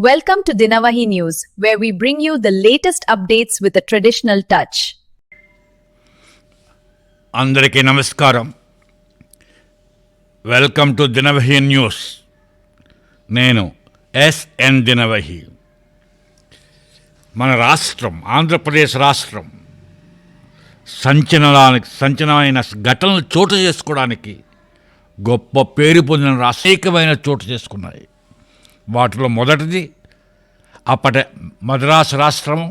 Welcome to Dinavahi News, where we bring you the latest updates with a traditional touch. అందరికీ నమస్కారం. Welcome to Dinavahi news. నేను SN Dinavahi. మన రాష్ట్రం, ఆంధ్రప్రదేశ్ రాష్ట్రం సంచలనమైన ఘటనలు చోటు చేసుకోవడానికి గొప్ప పేరు పొందిన అనేకమైన చోటు చేసుకున్నాయి. వాటిలో మొదటిది అప్పటి మద్రాసు రాష్ట్రము,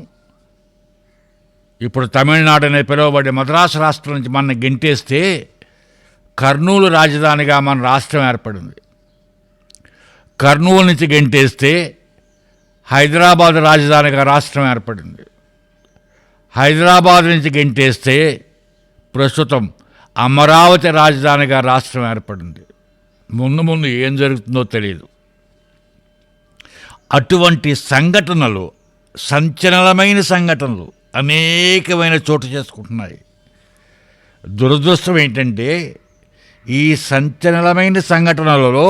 ఇప్పుడు తమిళనాడు అనే పిలువబడే మద్రాసు రాష్ట్రం నుంచి మన గెంటేస్తే కర్నూలు రాజధానిగా మన రాష్ట్రం ఏర్పడింది. కర్నూలు నుంచి గెంటేస్తే హైదరాబాద్ రాజధానిగా రాష్ట్రం ఏర్పడింది. హైదరాబాద్ నుంచి గెంటేస్తే ప్రస్తుతం అమరావతి రాజధానిగా రాష్ట్రం ఏర్పడింది. ముందు ఏం జరుగుతుందో తెలియదు. అటువంటి సంఘటనలు, సంచలనమైన సంఘటనలు అనేకమైన చోటు చేసుకుంటున్నాయి. దురదృష్టం ఏంటంటే ఈ సంచలనమైన సంఘటనలలో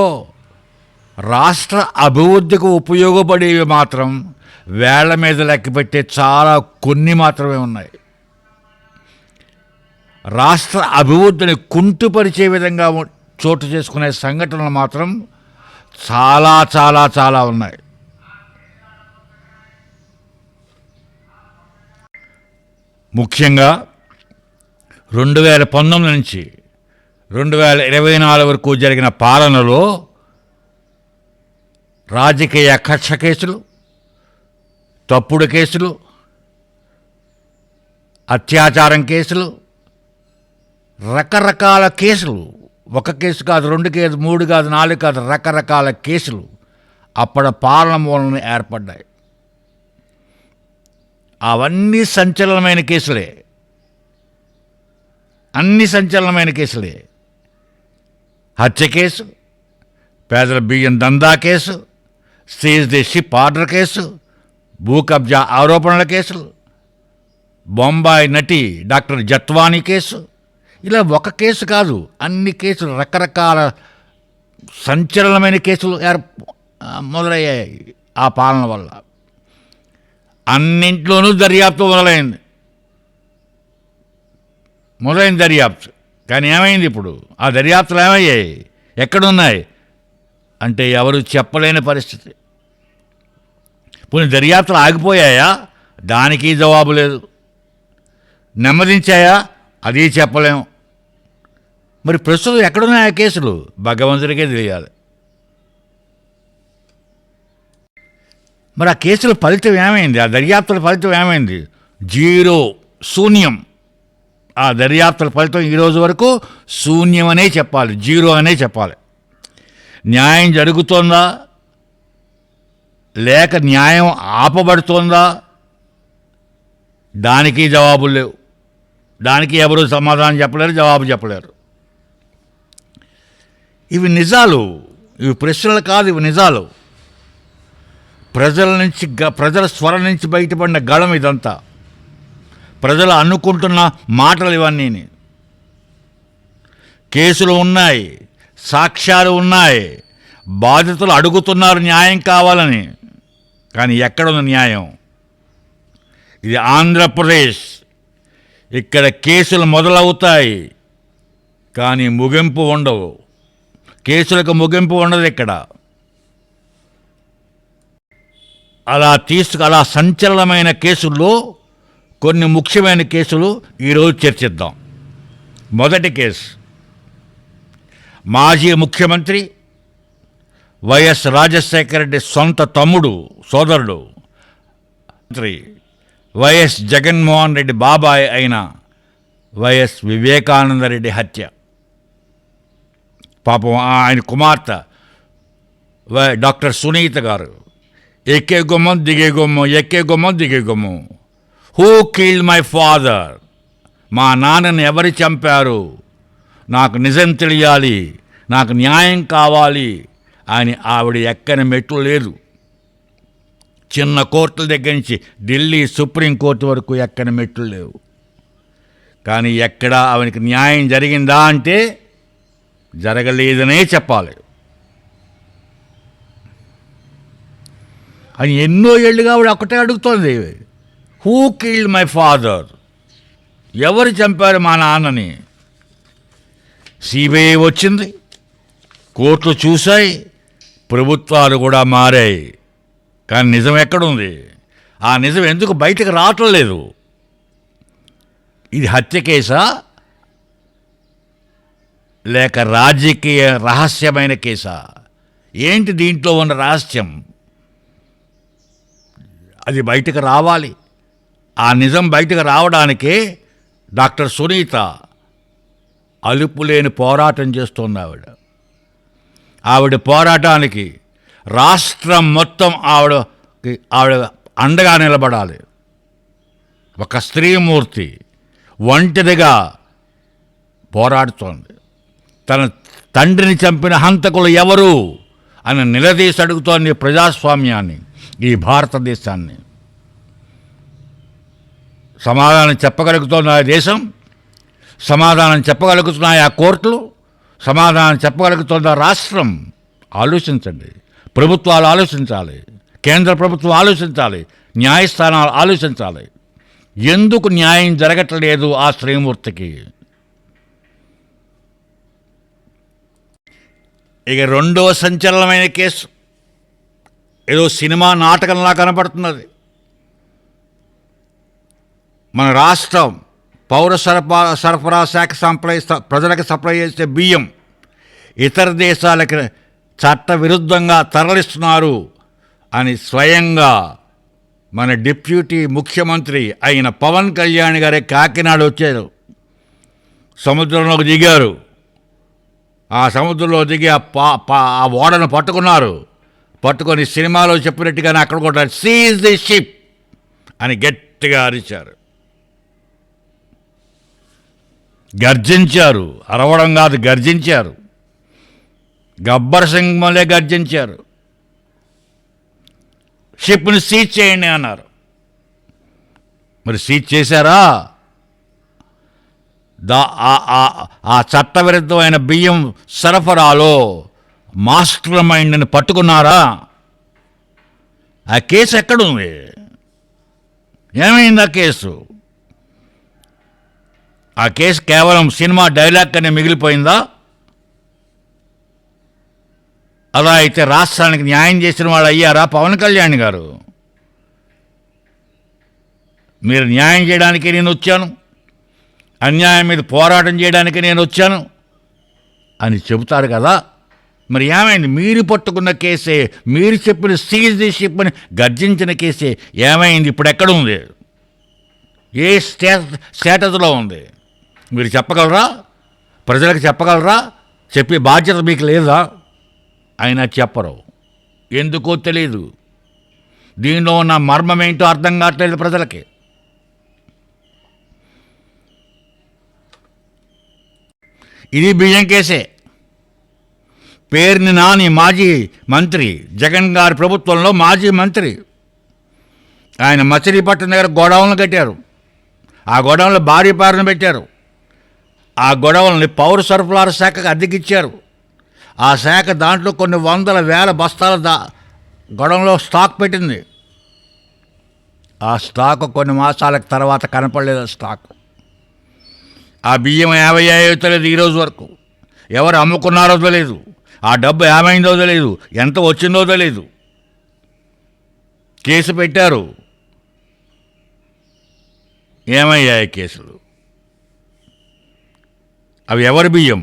రాష్ట్ర అభివృద్ధికి ఉపయోగపడేవి మాత్రం వేళ్ల మీద లెక్కపెట్టే చాలా కొన్ని మాత్రమే ఉన్నాయి. రాష్ట్ర అభివృద్ధిని కుంటుపరిచే విధంగా చోటు చేసుకునే సంఘటనలు మాత్రం చాలా చాలా చాలా ఉన్నాయి. ముఖ్యంగా 2019 నుంచి 2024 వరకు జరిగిన పాలనలో రాజకీయ కక్ష కేసులు, తప్పుడు కేసులు, అత్యాచారం కేసులు, రకరకాల కేసులు, ఒక కేసు కాదు, 2 కేసు, 3 కాదు, 4 కాదు, రకరకాల కేసులు అప్పటి పాలన మూలన ఏర్పడ్డాయి. అవన్నీ సంచలనమైన కేసులే, అన్ని సంచలనమైన కేసులే. హత్య కేసు, పేదల బియ్యం దందా case, seize the ship order case, భూ కబ్జా ఆరోపణల కేసులు, బొంబాయి నటి డాక్టర్ జత్వానీ కేసు, ఇలా ఒక కేసు కాదు, అన్ని కేసులు, రకరకాల సంచలనమైన కేసులు మొదలయ్యాయి ఆ పాలన వల్ల. అన్నింట్లోనూ దర్యాప్తు మొదలైంది దర్యాప్తు. కానీ ఏమైంది ఇప్పుడు? ఆ దర్యాప్తులు ఏమయ్యాయి, ఎక్కడున్నాయి అంటే ఎవరు చెప్పలేని పరిస్థితి. పోనీ దర్యాప్తులు ఆగిపోయాయా? దానికి జవాబు లేదు. నెమ్మదించాయా? అది చెప్పలేము. మరి ప్రస్తుతం ఎక్కడున్నాయి ఆ కేసులు? భగవంతుడికే తెలియాలి. మరి ఆ కేసుల ఫలితం ఏమైంది? ఆ దర్యాప్తుల ఫలితం ఏమైంది? జీరో, శూన్యం. ఆ దర్యాప్తుల ఫలితం ఈరోజు వరకు శూన్యం అనే చెప్పాలి, జీరో అనే చెప్పాలి. న్యాయం జరుగుతోందా లేక న్యాయం ఆపబడుతోందా? దానికి జవాబులు లేవు. దానికి ఎవరు సమాధానం చెప్పలేరు, జవాబు చెప్పలేరు. ఇవి నిజాలు, ఇవి ప్రశ్నలు కాదు, ఇవి నిజాలు. ప్రజల స్వరం నుంచి బయటపడిన గళం ఇదంతా. ప్రజలు అనుకుంటున్న మాటలు ఇవన్నీ. కేసులు ఉన్నాయి, సాక్ష్యాలు ఉన్నాయి, బాధితులు అడుగుతున్నారు న్యాయం కావాలని. కానీ ఎక్కడున్న న్యాయం? ఇది ఆంధ్రప్రదేశ్. ఇక్కడ కేసులు మొదలవుతాయి కానీ ముగింపు ఉండవు. కేసులకు ముగింపు ఉండదు ఇక్కడ. అలా సంచలనమైన కేసుల్లో కొన్ని ముఖ్యమైన కేసులు ఈరోజు చర్చిద్దాం. మొదటి కేసు, మాజీ ముఖ్యమంత్రి వైఎస్ రాజశేఖర రెడ్డి సొంత తమ్ముడు, సోదరుడు, వైఎస్ జగన్మోహన్ రెడ్డి బాబాయ్ అయిన వైఎస్ వివేకానందరెడ్డి హత్య. పాపం ఆయన కుమార్తె డాక్టర్ సునీత గారు ఎక్కే గుమ్మం దిగే గుమ్మం, ఎక్కే గుమ్మం దిగే గుమ్మం. Who killed my father? మా నాన్నని ఎవరు చంపారు? నాకు నిజం తెలియాలి, నాకు న్యాయం కావాలి అని ఆవిడ ఎక్కని మెట్లు లేదు. చిన్న కోర్టుల దగ్గర నుంచి ఢిల్లీ సుప్రీంకోర్టు వరకు ఎక్కని మెట్లు లేవు. కానీ ఎక్కడ ఆవిడకి న్యాయం జరిగిందా అంటే జరగలేదనే చెప్పాలి. అని ఎన్నో ఏళ్ళుగా ఆవిడ ఒకటే అడుగుతోంది, హూ కిల్డ్ మై ఫాదర్? ఎవరు చంపారు మా నాన్నని? సిబిఐ వచ్చింది, కోర్టులు చూశాయి, ప్రభుత్వాలు కూడా మారాయి. కానీ నిజం ఎక్కడుంది? ఆ నిజం ఎందుకు బయటకు రావటం లేదు? ఇది హత్య కేసా లేక రాజకీయ రహస్యమైన కేసా? ఏంటి దీంట్లో ఉన్న రహస్యం? అది బయటకు రావాలి. ఆ నిజం బయటకు రావడానికే డాక్టర్ సునీత అలుపులేని పోరాటం చేస్తుంది. ఆవిడ పోరాటానికి రాష్ట్రం మొత్తం ఆవిడ అండగా నిలబడాలి. ఒక స్త్రీమూర్తి ఒంటరిగా పోరాడుతోంది. తన తండ్రిని చంపిన హంతకులు ఎవరు అని నిలదీసి అడుగుతోంది ప్రజాస్వామ్యాన్ని, ఈ భారతదేశాన్ని. సమాధానం చెప్పగలుగుతోంది ఆ దేశం, సమాధానం చెప్పగలుగుతున్నాయి ఆ కోర్టులు, సమాధానం చెప్పగలుగుతోంది ఆ రాష్ట్రం. ఆలోచించండి. ప్రభుత్వాలు ఆలోచించాలి, కేంద్ర ప్రభుత్వం ఆలోచించాలి, న్యాయస్థానాలు ఆలోచించాలి. ఎందుకు న్యాయం జరగట్లేదు ఆ శ్రీమూర్తికి? ఇక రెండో సంచలనమైన కేసు ఏదో సినిమా నాటకంలా కనపడుతున్నది. మన రాష్ట్రం పౌర సరఫరా శాఖ ప్రజలకు సప్లై చేసే బియ్యం ఇతర దేశాలకి చట్ట విరుద్ధంగా తరలిస్తున్నారు అని స్వయంగా మన డిప్యూటీ ముఖ్యమంత్రి అయిన పవన్ కళ్యాణ్ గారే కాకినాడ వచ్చారు. సముద్రంలోకి దిగారు. ఆ సముద్రంలో దిగి ఆ ఓడను పట్టుకున్నారు. పట్టుకొని సినిమాలో చెప్పినట్టుగానే అక్కడ కూడా సీజ్ ది షిప్ అని గట్టిగా అరిచారు, గర్జించారు. అరవడం కాదు, గర్జించారు. గబ్బర్ సింగ్ మళ్ళీ గర్జించారు. షిప్ని సీజ్ చేయండి అన్నారు. మరి సీజ్ చేశారా? ఆ చట్టవిరుద్ధమైన బియ్యం సరఫరాలో మాస్టర్ మైండ్ని పట్టుకున్నారా? ఆ కేసు ఎక్కడుంది? ఏమైంది ఆ కేసు? ఆ కేసు కేవలం సినిమా డైలాగ్ అనే మిగిలిపోయిందా? అలా అయితే రాష్ట్రానికి న్యాయం చేసిన వాళ్ళు అయ్యారా పవన్ కళ్యాణ్ గారు? మీరు న్యాయం చేయడానికి నేను వచ్చాను, అన్యాయం మీద పోరాటం చేయడానికి నేను వచ్చాను అని చెబుతారు కదా. మరి ఏమైంది? మీరు పట్టుకున్న కేసే, మీరు చెప్పిన సీజ్ ది షిప్ అని గర్జించిన కేసే ఏమైంది? ఇప్పుడు ఎక్కడ ఉంది? ఏ స్టేటస్లో ఉంది? మీరు చెప్పగలరా? ప్రజలకు చెప్పగలరా? చెప్పే బాధ్యత మీకు లేదా? అయినా చెప్పరు. ఎందుకో తెలియదు. దీనిలో ఉన్న మర్మం ఏంటో అర్థం కావట్లేదు ప్రజలకి. ఇది బియ్యం కేసే. పేరుని నాని మాజీ మంత్రి, జగన్ గారి ప్రభుత్వంలో మాజీ మంత్రి. ఆయన మచిలీపట్నం దగ్గర గోడౌన్లు కట్టారు. ఆ గోడౌన్లో భారీ పారను పెట్టారు. ఆ గోడౌన్లని పౌర సరఫరాల శాఖకు అద్దెకిచ్చారు. ఆ శాఖ దాంట్లో కొన్ని వందల వేల బస్తాల గోడౌన్లో స్టాక్ పెట్టింది. ఆ స్టాక్ కొన్ని మాసాల తర్వాత కనపడలేదు. స్టాక్ ఆ బియ్యం ఏమయ్యాయో తెలియదు. ఈరోజు వరకు ఎవరు అమ్ముకున్నారో తెలియదు. ఆ డబ్బు ఏమైందో తెలియదు, ఎంత వచ్చిందో తెలియదు. కేసు పెట్టారు. ఏమయ్యాయి కేసులు? అవి ఎవరి బియ్యం?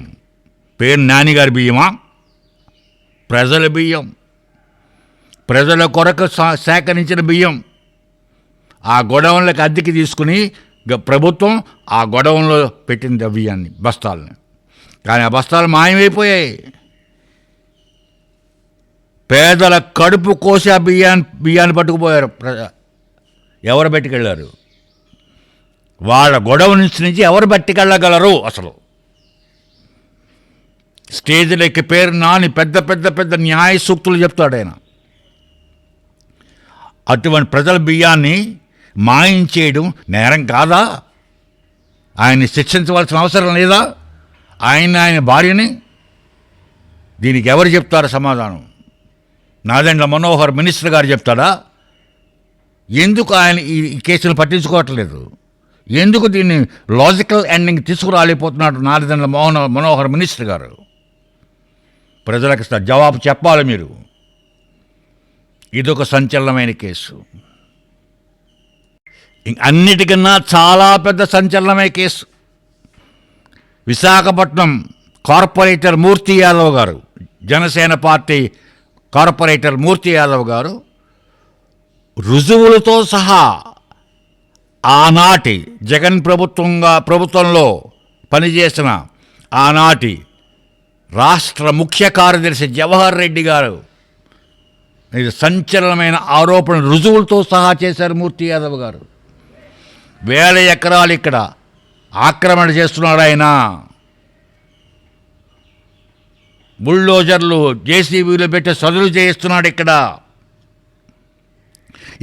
పేరు నానిగారి బియ్యమా? ప్రజల బియ్యం, ప్రజల కొరకు సేకరించిన బియ్యం. ఆ గొడవన్లకు అద్దెకి తీసుకుని ప్రభుత్వం ఆ గొడవన్లో పెట్టింది ఆ బియ్యాన్ని, బస్తాలని. కానీ ఆ బస్తాలు మాయమైపోయాయి. పేదల కడుపు కోసి ఆ బియ్యాన్ని పట్టుకుపోయారు. ఎవరు పట్టుకెళ్ళారు? వాళ్ళ గొడవ నుంచి ఎవరు పట్టుకెళ్ళగలరు? అసలు స్టేజ్లకి పేరు నాని పెద్ద పెద్ద పెద్ద న్యాయ సూక్తులు చెప్తాడు ఆయన. అటువంటి ప్రజల బియ్యాన్ని మాయించేయడం నేరం కాదా? ఆయన్ని శిక్షించవలసిన అవసరం లేదా? ఆయన భార్యని? దీనికి ఎవరు చెప్తారు సమాధానం? నాదెండ్ల మనోహర్ మినిస్టర్ గారు చెప్తాడా? ఎందుకు ఆయన ఈ కేసును పట్టించుకోవట్లేదు? ఎందుకు దీన్ని లాజికల్ ఎండింగ్ తీసుకురాలేకపోతున్నాడు నారదండ్ల మనోహర్ మినిస్టర్ గారు? ప్రజలకు జవాబు చెప్పాలి మీరు. ఇదొక సంచలనమైన కేసు. అన్నిటికన్నా చాలా పెద్ద సంచలనమైన కేసు. విశాఖపట్నం కార్పొరేటర్ మూర్తి యాదవ్ గారు, జనసేన పార్టీ కార్పొరేటర్ మూర్తి యాదవ్ గారు రుజువులతో సహా ఆనాటి జగన్ ప్రభుత్వంలో పనిచేసిన ఆనాటి రాష్ట్ర ముఖ్య కార్యదర్శి జవహర్ రెడ్డి గారు ఇది సంచలనమైన ఆరోపణ రుజువులతో సహా చేశారు. మూర్తి యాదవ్ గారు 1000 ఎకరాలు ఇక్కడ ఆక్రమణ చేస్తున్నాడు ఆయన. బుల్డోజర్లు జేసీబీలు పెట్టి సదులు చేయిస్తున్నాడు ఇక్కడ.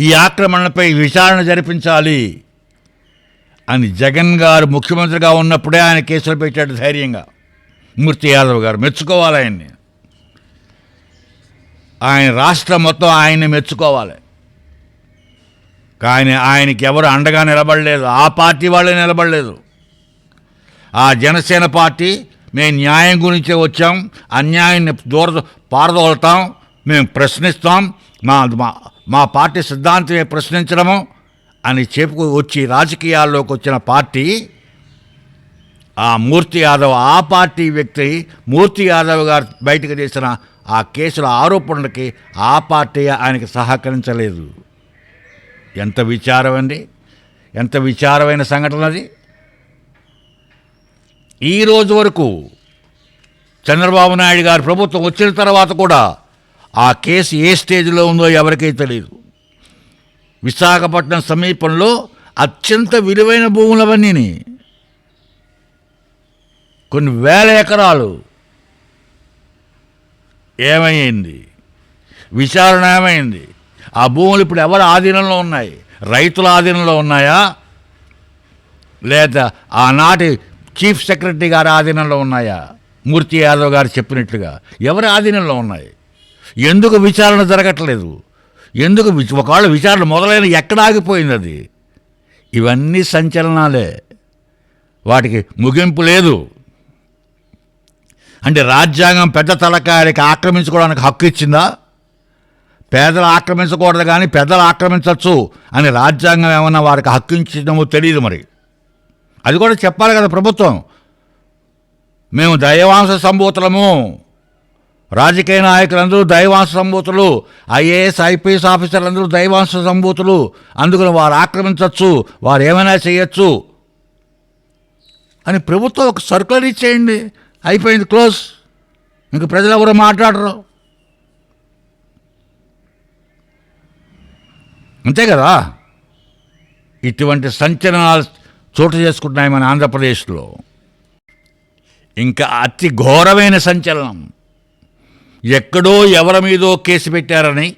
ఈ ఆక్రమణపై విచారణ జరిపించాలి అని జగన్ గారు ముఖ్యమంత్రిగా ఉన్నప్పుడే ఆయన కేసులు పెట్టాడు ధైర్యంగా. మూర్తి యాదవ్ గారు మెచ్చుకోవాలి ఆయన్ని. ఆయన రాష్ట్రం మొత్తం ఆయన్ని మెచ్చుకోవాలి. కానీ ఆయనకి ఎవరు అండగా నిలబడలేదు. ఆ పార్టీ వాళ్ళే నిలబడలేదు. ఆ జనసేన పార్టీ మేము న్యాయం గురించే వచ్చాం, అన్యాయాన్ని పారదోలుతాం, మేము ప్రశ్నిస్తాం, మా పార్టీ సిద్ధాంతమే ప్రశ్నించడము అని చెప్పుకు వచ్చి రాజకీయాల్లోకి వచ్చిన పార్టీ ఆ మూర్తి యాదవ్. ఆ పార్టీ వ్యక్తి మూర్తి యాదవ్ గారు బయటకు చేసిన ఆ కేసుల ఆరోపణలకి ఆ పార్టీ ఆయనకి సహకరించలేదు. ఎంత విచారం అండి! ఎంత విచారమైన సంఘటన అది. ఈరోజు వరకు చంద్రబాబు నాయుడు గారి ప్రభుత్వం వచ్చిన తర్వాత కూడా ఆ కేసు ఏ స్టేజ్లో ఉందో ఎవరికీ తెలియదు. విశాఖపట్నం సమీపంలో అత్యంత విలువైన భూములవన్నీ, కొన్ని 1000 ఎకరాలు. ఏమైంది? విచారణ ఏమైంది? ఆ భూములు ఇప్పుడు ఎవరి ఆధీనంలో ఉన్నాయి? రైతుల ఆధీనంలో ఉన్నాయా, లేదా ఆనాటి చీఫ్ సెక్రటరీ గారి ఆధీనంలో ఉన్నాయా? మూర్తి యాదవ్ గారు చెప్పినట్లుగా ఎవరి ఆధీనంలో ఉన్నాయి? ఎందుకు విచారణ జరగట్లేదు? ఎందుకు ఒకవేళ విచారణ మొదలైన ఎక్కడ ఆగిపోయింది అది? ఇవన్నీ సంచలనాలే, వాటికి ముగింపు లేదు. అంటే రాజ్యాంగం పెద్ద తలకాయలకి ఆక్రమించుకోవడానికి హక్కు ఇచ్చిందా? పేదలు ఆక్రమించకూడదు కానీ పెద్దలు ఆక్రమించవచ్చు అని రాజ్యాంగం ఏమన్నా వారికి హక్కు ఇచ్చిందేమో తెలియదు. మరి అది కూడా చెప్పాలి కదా ప్రభుత్వం. మేము దైవాంశ సంభూతులము, రాజకీయ నాయకులందరూ దైవాంశ సంభూతులు, ఐఏఎస్ ఐపీఎస్ ఆఫీసర్లందరూ దైవాంశ సంభూతులు, అందుకని వారు ఆక్రమించవచ్చు, వారు ఏమైనా చేయొచ్చు అని ప్రభుత్వం ఒక సర్కులర్ ఇచ్చేయండి, అయిపోయింది, క్లోజ్. ఇంక ప్రజలు ఎవరు మాట్లాడరు. అంతే కదా. ఇటువంటి సంచలనాలు చోటు చేసుకుంటున్నాయి మన ఆంధ్రప్రదేశ్లో. ఇంకా అతి ఘోరమైన సంచలనం, ఎక్కడో ఎవరి మీదో కేసు పెట్టారని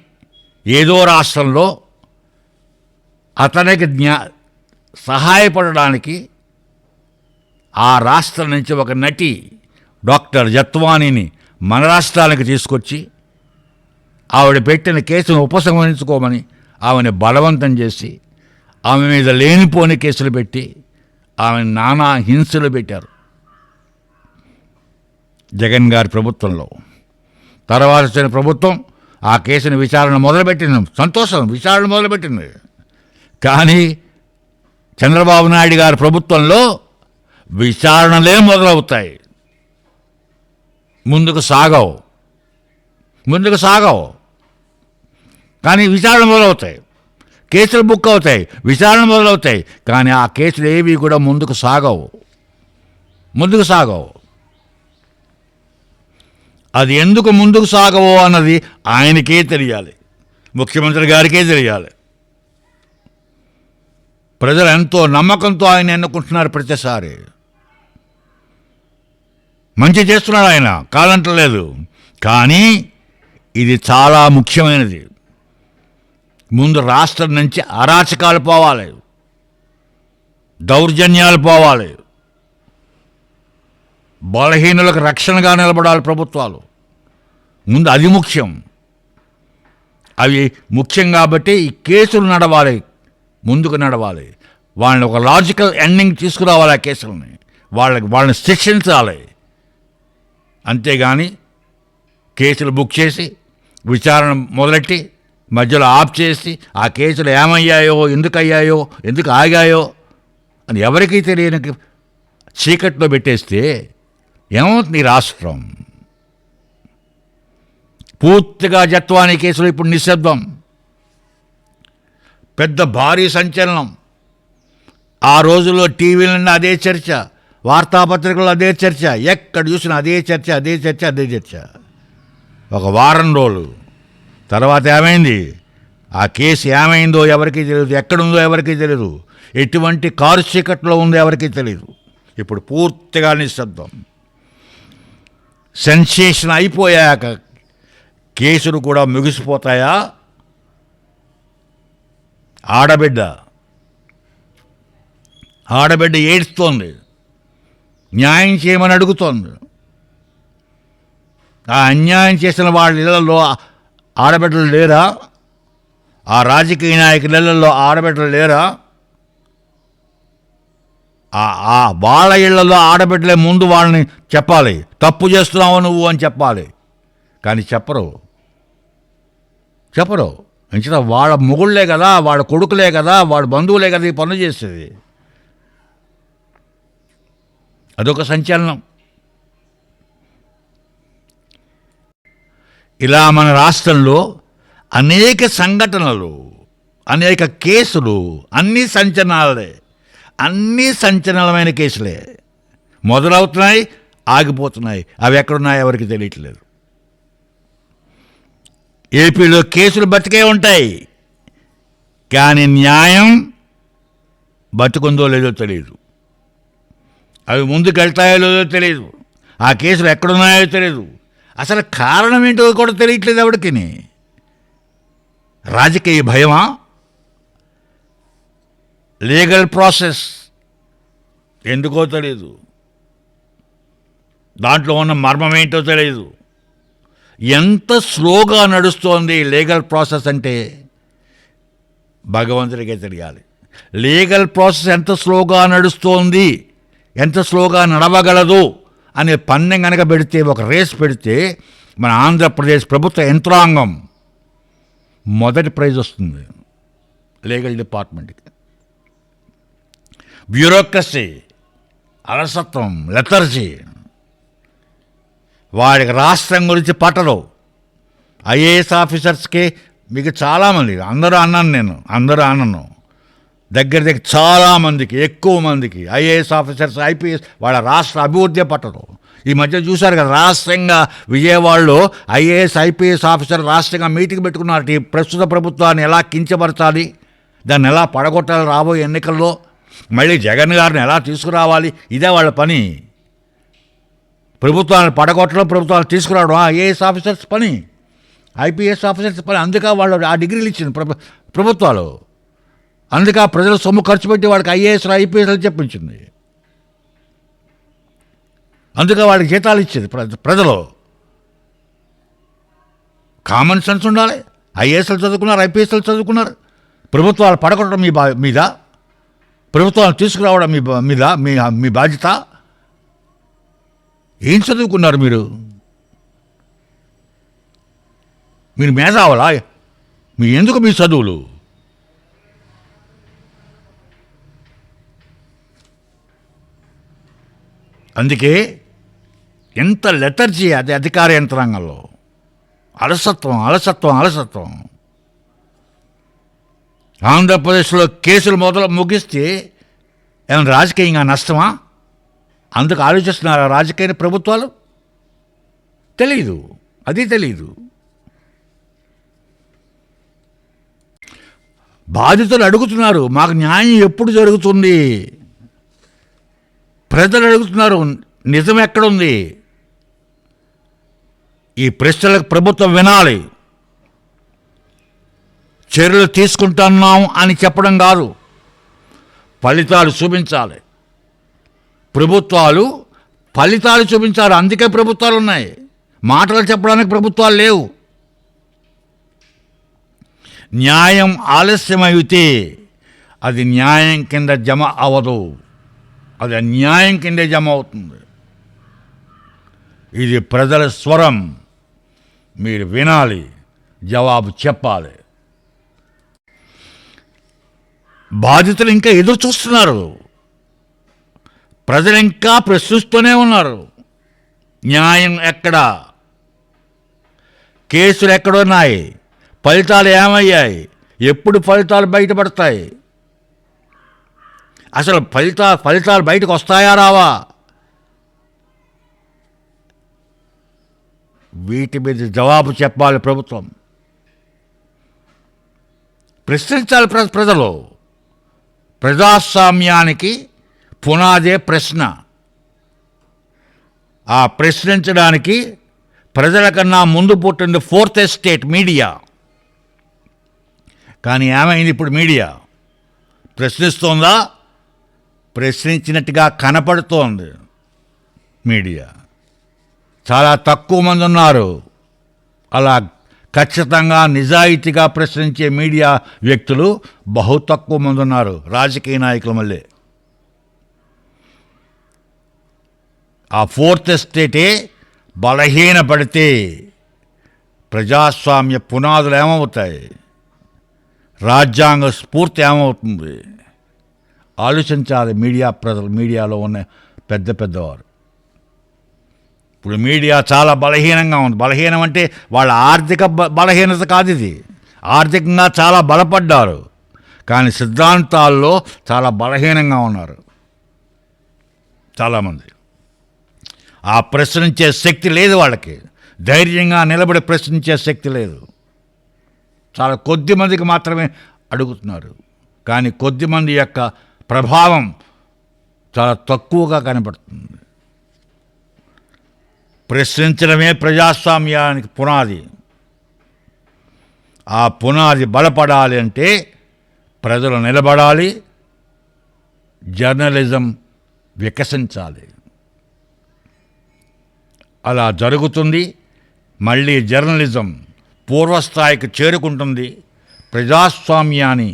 ఏదో రాష్ట్రంలో అతనికి సహాయపడడానికి ఆ రాష్ట్రం నుంచి ఒక నటి డాక్టర్ జత్వానీని మన రాష్ట్రానికి తీసుకొచ్చి ఆవిడ పెట్టిన కేసును ఉపసంహరించుకోమని ఆమెను బలవంతం చేసి ఆమె మీద లేనిపోని కేసులు పెట్టి ఆమె నానా హింసలు పెట్టారు జగన్ గారి ప్రభుత్వంలో. తర్వాత వచ్చిన ప్రభుత్వం ఆ కేసుని విచారణ మొదలుపెట్టింది. సంతోషం, విచారణ మొదలుపెట్టింది. కానీ చంద్రబాబు నాయుడు గారి ప్రభుత్వంలో విచారణలే మొదలవుతాయి, ముందుకు సాగవు. కానీ విచారణ మొదలవుతాయి, కేసులు బుక్ అవుతాయి, విచారణ మొదలవుతాయి. కానీ ఆ కేసులు ఏవి కూడా ముందుకు సాగవు. అది ఎందుకు ముందుకు సాగవో అన్నది ఆయనకే తెలియాలి, ముఖ్యమంత్రి గారికే తెలియాలి. ప్రజలు ఎంతో నమ్మకంతో ఆయన ఎన్నుకుంటున్నారు. ప్రతిసారి మంచి చేస్తున్నాడు ఆయన, కాదంటలేదు. కానీ ఇది చాలా ముఖ్యమైనది. ముందు రాష్ట్రం నుంచి అరాచకాలు పోవాలి, దౌర్జన్యాలు పోవాలి, బలహీనులకు రక్షణగా నిలబడాలి ప్రభుత్వాలు. ముందు అది ముఖ్యం. అవి ముఖ్యం కాబట్టి ఈ కేసులు నడవాలి, ముందుకు నడవాలి. వాళ్ళని ఒక లాజికల్ ఎండింగ్ తీసుకురావాలి. ఆ కేసులని వాళ్ళని శిక్షించాలి. అంతేగాని కేసులు బుక్ చేసి విచారణ మొదలెట్టి మధ్యలో ఆఫ్ చేసి ఆ కేసులు ఏమయ్యాయో, ఎందుకు అయ్యాయో, ఎందుకు ఆగాయో అని ఎవరికీ తెలియని చీకట్లో పెట్టేస్తే ఏమవుతుంది? రాష్ట్రం పూర్తిగా జత్వానీ కేసులు ఇప్పుడు నిశ్శబ్దం. పెద్ద భారీ సంచలనం. ఆ రోజుల్లో టీవీలన్నీ అదే చర్చ, వార్తాపత్రికల్లో అదే చర్చ, ఎక్కడ చూసినా అదే చర్చ, అదే చర్చ, అదే చర్చ. ఒక వారం రోజులు తర్వాత ఏమైంది? ఆ కేసు ఏమైందో ఎవరికీ తెలియదు, ఎక్కడుందో ఎవరికీ తెలియదు, ఎటువంటి కారు చీకట్లో ఉందో ఎవరికీ తెలియదు. ఇప్పుడు పూర్తిగా నిశ్శబ్దం. సెన్సేషన్ అయిపోయాక కేసులు కూడా ముగిసిపోతాయా? ఆడబిడ్డ ఏడుస్తోంది, న్యాయం చేయమని అడుగుతోంది. ఆ అన్యాయం చేసిన వాళ్ళ ఇళ్లలో ఆడబిడ్డలు లేరా? ఆ రాజకీయ నాయకుల ఇళ్లలో ఆడబిడ్డలు లేరా? వాళ్ళ ఇళ్లలో ఆడబిడ్డలే ముందు వాళ్ళని చెప్పాలి, తప్పు చేస్తున్నావు నువ్వు అని చెప్పాలి. కానీ చెప్పరు. అంచేత వాళ్ళ మొగుళ్ళే కదా, వాళ్ళ కొడుకులే కదా, వాళ్ళ బంధువులే కదా ఈ పనులు చేసేది. అదొక సంచలనం. ఇలా మన రాష్ట్రంలో అనేక సంఘటనలు, అనేక కేసులు, అన్నీ సంచలనమైన కేసులే. మొదలవుతున్నాయి, ఆగిపోతున్నాయి. అవి ఎక్కడున్నాయి ఎవరికి తెలియట్లేదు. ఏపీలో కేసులు బతికే ఉంటాయి, కానీ న్యాయం బతుకుందో లేదో తెలియదు. అవి ముందుకెళ్తాయో లేదో తెలియదు. ఆ కేసులు ఎక్కడున్నాయో తెలియదు. అసలు కారణం ఏంటో కూడా తెలియట్లేదు ఎవరికి. రాజకీయ భయమా? లీగల్ ప్రాసెస్ ఎందుకో తెలియదు. దాంట్లో ఉన్న మర్మం ఏంటో తెలియదు. ఎంత స్లోగా నడుస్తోంది లీగల్ ప్రాసెస్ అంటే భగవంతుడికే తెలియాలి. లీగల్ ప్రాసెస్ ఎంత స్లోగా నడుస్తోంది, ఎంత స్లోగా నడవగలదు అనే పందెం కనుక పెడితే, ఒక రేస్ పెడితే మన ఆంధ్రప్రదేశ్ ప్రభుత్వ యంత్రాంగం మొదటి ప్రైజ్ వస్తుంది లీగల్ డిపార్ట్మెంట్కి. బ్యూరోక్రసీ, అలసత్వం, లెథర్జీ, వాడికి రాష్ట్రం గురించి పట్టదు. ఐఏఎస్ ఆఫీసర్స్కి మీకు చాలామంది, అందరూ అన్నను దగ్గర చాలామందికి, ఎక్కువ మందికి ఐఏఎస్ ఆఫీసర్స్, ఐపీఎస్ వాళ్ళ రాష్ట్ర అభివృద్ధి పట్టదు. ఈ మధ్య చూశారు కదా, రాష్ట్రంగా విజయవాడలో ఐఏఎస్ ఐపీఎస్ ఆఫీసర్ రాష్ట్రంగా మీటింగ్ పెట్టుకున్నారు. ఈ ప్రస్తుత ప్రభుత్వాన్ని ఎలా కించపరచాలి, దాన్ని ఎలా పడగొట్టాలి, రాబోయే ఎన్నికల్లో మళ్ళీ జగన్ గారిని ఎలా తీసుకురావాలి, ఇదే వాళ్ళ పని. ప్రభుత్వాన్ని పడగొట్టడం, ప్రభుత్వాన్ని తీసుకురావడం ఐఏఎస్ ఆఫీసర్స్ పని, ఐపీఎస్ ఆఫీసర్స్ పని. అందుకే వాళ్ళు ఆ డిగ్రీలు ఇచ్చింది ప్రభుత్వాలు. అందుకే ప్రజలు సొమ్ము ఖర్చు పెట్టి వాడికి ఐఏఎస్లు ఐపీఎస్లు చెప్పించింది. అందుకే వాడికి జీతాలు ఇచ్చేది ప్రజలు. కామన్ సెన్స్ ఉండాలి. ఐఏఎస్లు చదువుకున్నారు, ఐపీఎస్లు చదువుకున్నారు. ప్రభుత్వాలు పడగొట్టడం మీద, ప్రభుత్వాలు తీసుకురావడం మీద మీ బాధ్యత. ఏం చదువుకున్నారు మీరు మేధావులా? ఎందుకు మీ చదువులు? అందుకే ఎంత లెథర్జీ అది అధికార యంత్రాంగంలో. అలసత్వం. ఆంధ్రప్రదేశ్లో కేసులు ముగిస్తే ఏమైనా రాజకీయంగా నష్టమా? అందుకు ఆలోచిస్తున్నారు రాజకీయ ప్రభుత్వాలు. తెలీదు. బాధితులు అడుగుతున్నారు, మాకు న్యాయం ఎప్పుడు జరుగుతుంది? ప్రజలు అడుగుతున్నారు, నిజం ఎక్కడుంది? ఈ ప్రశ్నలకు ప్రభుత్వం వినాలి. చర్యలు తీసుకుంటున్నాం అని చెప్పడం కాదు, ఫలితాలు చూపించాలి. ప్రభుత్వాలు ఫలితాలు చూపించాలి. అందుకే ప్రభుత్వాలు ఉన్నాయి. మాటలు చెప్పడానికి ప్రభుత్వాలు లేవు. న్యాయం ఆలస్యమైతే అది న్యాయం కింద జమ అవ్వదు, అది అన్యాయం కిందే జమ అవుతుంది. ఇది ప్రజల స్వరం, మీరు వినాలి, జవాబు చెప్పాలి. బాధితులు ఇంకా ఎదురు చూస్తున్నారు, ప్రజలు ఇంకా ప్రశ్నిస్తూనే ఉన్నారు. న్యాయం ఎక్కడా? కేసులు ఎక్కడున్నాయి? ఫలితాలు ఏమయ్యాయి? ఎప్పుడు ఫలితాలు బయటపడతాయి? అసలు ఫలితాలు బయటకు వస్తాయా రావా? వీటి మీద జవాబు చెప్పాలి ప్రభుత్వం. ప్రశ్నించాలి ప్రజలు. ప్రజాస్వామ్యానికి పునాదే ప్రశ్న. ఆ ప్రశ్నించడానికి ప్రజల కన్నా ముందు పుట్టింది ఫోర్త్ ఎస్టేట్ మీడియా. కానీ ఏమైంది ఇప్పుడు? మీడియా ప్రశ్నిస్తోందా? ప్రశ్నించినట్టుగా కనపడుతోంది. మీడియా చాలా తక్కువ మంది ఉన్నారు అలా ఖచ్చితంగా నిజాయితీగా ప్రశ్నించే మీడియా వ్యక్తులు బహు తక్కువ మంది ఉన్నారు, రాజకీయ నాయకుల మళ్ళీ. ఆ ఫోర్త్ ఎస్టేటే బలహీనపడితే ప్రజాస్వామ్య పునాదులు ఏమవుతాయి? రాజ్యాంగ స్ఫూర్తి ఏమవుతుంది? ఆలోచించాలి ప్రజలు, మీడియాలో ఉన్న పెద్దవారు. ఇప్పుడు మీడియా చాలా బలహీనంగా ఉంది. బలహీనం అంటే వాళ్ళ ఆర్థిక బలహీనత కాదు, ఇది ఆర్థికంగా చాలా బలపడ్డారు, కానీ సిద్ధాంతాల్లో చాలా బలహీనంగా ఉన్నారు చాలామంది. ఆ ప్రశ్నించే శక్తి లేదు వాళ్ళకి, ధైర్యంగా నిలబడి ప్రశ్నించే శక్తి లేదు. చాలా కొద్ది మందికి మాత్రమే అడుగుతున్నారు, కానీ కొద్ది మంది యొక్క ప్రభావం చాలా తక్కువగా కనపడుతుంది. ప్రశ్నించడమే ప్రజాస్వామ్యానికి పునాది. ఆ పునాది బలపడాలి అంటే ప్రజలు నిలబడాలి, జర్నలిజం వికసించాలి. అలా జరుగుతుంది. మళ్ళీ జర్నలిజం పూర్వస్థాయికి చేరుకుంటుంది, ప్రజాస్వామ్యాన్ని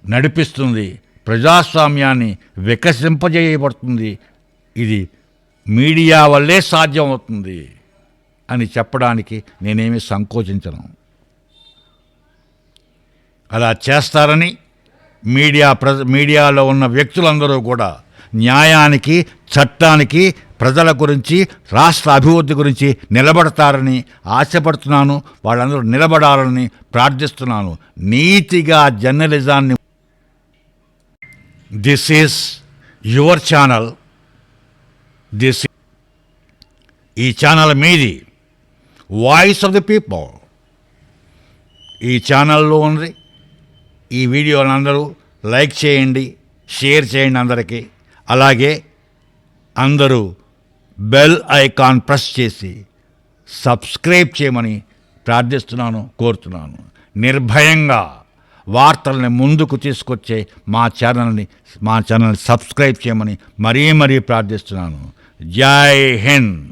నడిపిస్తుంది, ప్రజాస్వామ్యాన్ని వికసింపజేయబడుతుంది. ఇది మీడియా వల్లే సాధ్యమవుతుంది అని చెప్పడానికి నేనేమీ సంకోచించను. అలా చేస్తారని మీడియాలో ఉన్న వ్యక్తులందరూ కూడా న్యాయానికి, చట్టానికి, ప్రజల గురించి, రాష్ట్ర అభివృద్ధి గురించి నిలబడతారని ఆశపడుతున్నాను. వాళ్ళందరూ నిలబడాలని ప్రార్థిస్తున్నాను. నీతిగా జర్నలిజాన్ని. This is your channel. ఈ ఛానల్ మీది, వాయిస్ ఆఫ్ ది పీపుల్. ఈ ఛానల్లో ఉంది. ఈ వీడియోని అందరూ లైక్ చేయండి, షేర్ చేయండి అందరికీ. అలాగే అందరూ బెల్ ఐకాన్ ప్రెస్ చేసి సబ్స్క్రైబ్ చేయమని ప్రార్థిస్తున్నాను, కోరుతున్నాను. నిర్భయంగా వార్తల్ని ముందుకు తీసుకొచ్చే మా ఛానల్ని సబ్స్క్రైబ్ చేయమని మరీ ప్రార్థిస్తున్నాను. జై హింద్.